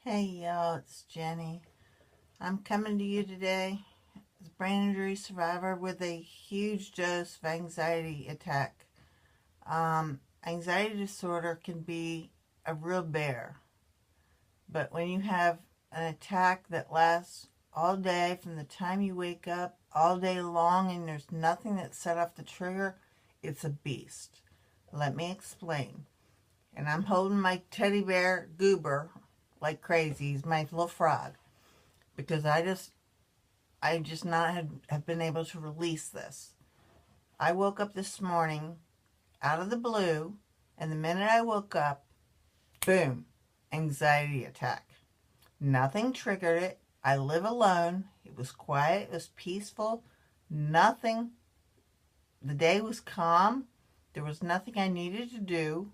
Hey y'all, it's Jenny. I'm coming to you today as a brain injury survivor with a huge dose of anxiety attack. Anxiety disorder can be a real bear, but when you have an attack that lasts all day from the time you wake up, all day long, and there's nothing that set off the trigger, it's a beast. Let me explain. And I'm holding my teddy bear Goober like crazy. He's my little frog because I just not have been able to release this. I woke up this morning out of the blue, and the minute I woke up, boom, anxiety attack. Nothing triggered it. I live alone. It was quiet. It was peaceful. Nothing. The day was calm. There was nothing I needed to do.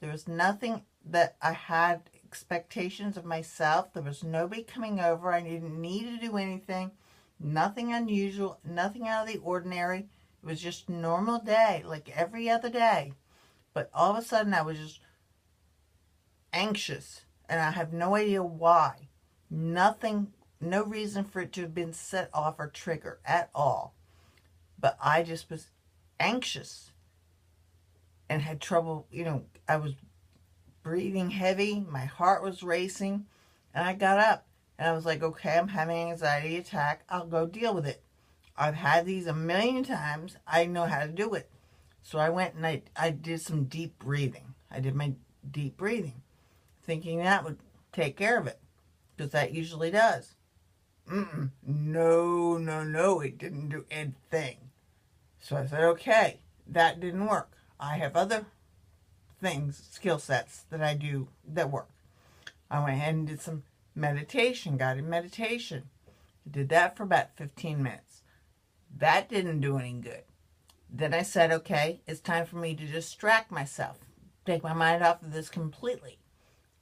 There was nothing that I had expectations of myself. There was nobody coming over. I didn't need to do anything. Nothing unusual, nothing out of the ordinary. It was just a normal day, like every other day. But all of a sudden, I was just anxious, and I have no idea why. Nothing, no reason for it to have been set off or triggered at all. But I just was anxious and had trouble, I was breathing heavy, my heart was racing, and I got up and I was like, okay, I'm having an anxiety attack. I'll go deal with it. I've had these a million times. I know how to do it. So I went and I did some deep breathing. I did my deep breathing, thinking that would take care of it, because that usually does. No, no, no, it didn't do anything. So I said, okay, that didn't work. I have other things, skill sets that I do that work. I went ahead and did some meditation, guided meditation. I did that for about 15 minutes. That didn't do any good. Then I said, okay, it's time for me to distract myself, take my mind off of this completely.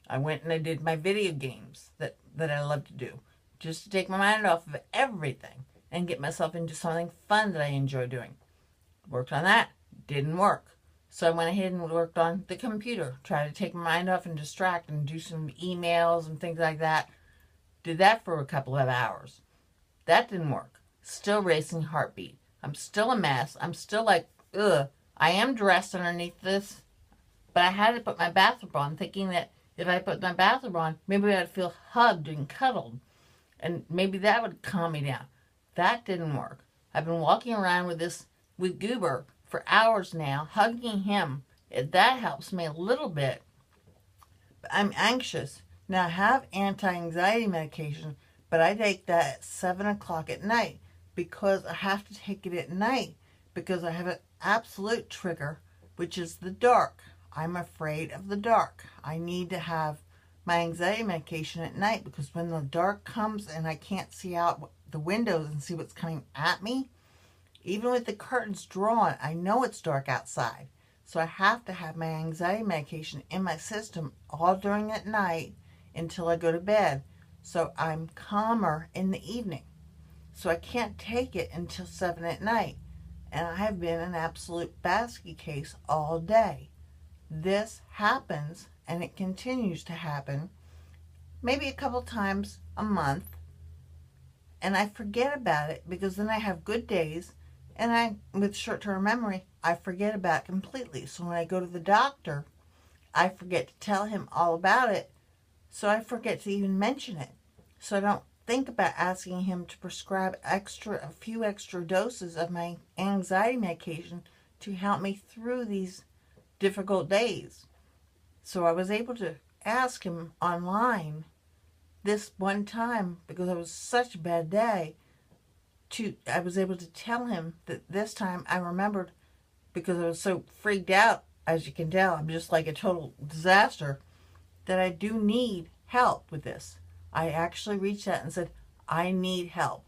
I went and I did my video games that I love to do, just to take my mind off of everything and get myself into something fun that I enjoy doing. Worked on that, didn't work. So I went ahead and worked on the computer, tried to take my mind off and distract and do some emails and things like that. Did that for a couple of hours. That didn't work. Still racing heartbeat. I'm still a mess. I'm still like, ugh. I am dressed underneath this, but I had to put my bathrobe on, thinking that if I put my bathrobe on, maybe I'd feel hugged and cuddled, and maybe that would calm me down. That didn't work. I've been walking around with Goober for hours now, hugging him. That helps me a little bit. But I'm anxious. Now I have anti-anxiety medication, but I take that at 7 o'clock at night because I have to take it at night because I have an absolute trigger, which is the dark. I'm afraid of the dark. I need to have my anxiety medication at night because when the dark comes and I can't see out the windows and see what's coming at me, even with the curtains drawn, I know it's dark outside. So I have to have my anxiety medication in my system all during that night until I go to bed. So I'm calmer in the evening. So I can't take it until 7 at night. And I have been an absolute basket case all day. This happens, and it continues to happen, maybe a couple times a month. And I forget about it because then I have good days, and with short-term memory, I forget about it completely. So when I go to the doctor, I forget to tell him all about it. So I forget to even mention it. So I don't think about asking him to prescribe a few extra doses of my anxiety medication to help me through these difficult days. So I was able to ask him online this one time because it was such a bad day. I was able to tell him that this time I remembered, because I was so freaked out, as you can tell, I'm just like a total disaster, that I do need help with this. I actually reached out and said, I need help.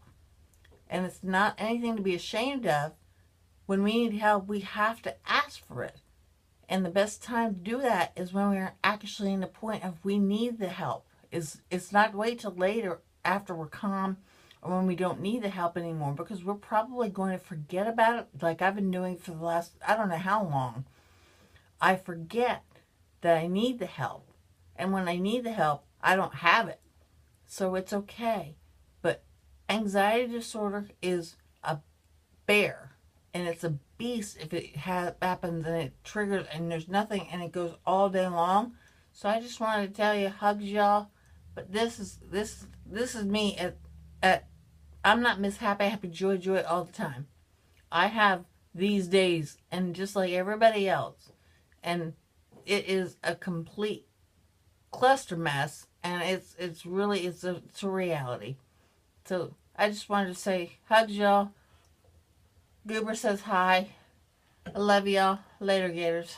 And it's not anything to be ashamed of. When we need help, we have to ask for it. And the best time to do that is when we're actually in the point of we need the help. It's not wait till later after we're calm or when we don't need the help anymore, because we're probably going to forget about it like I've been doing for the last, I don't know how long. I forget that I need the help. And when I need the help, I don't have it. So it's okay. But anxiety disorder is a bear, and it's a beast if it happens and it triggers and there's nothing and it goes all day long. So I just wanted to tell you, hugs, y'all. But this is me at I'm not Miss Happy Joy all the time. I have these days, and just like everybody else, and it is a complete cluster mess, and it's a reality. So I just wanted to say hugs, y'all. Goober says hi. I love y'all. Later, Gators.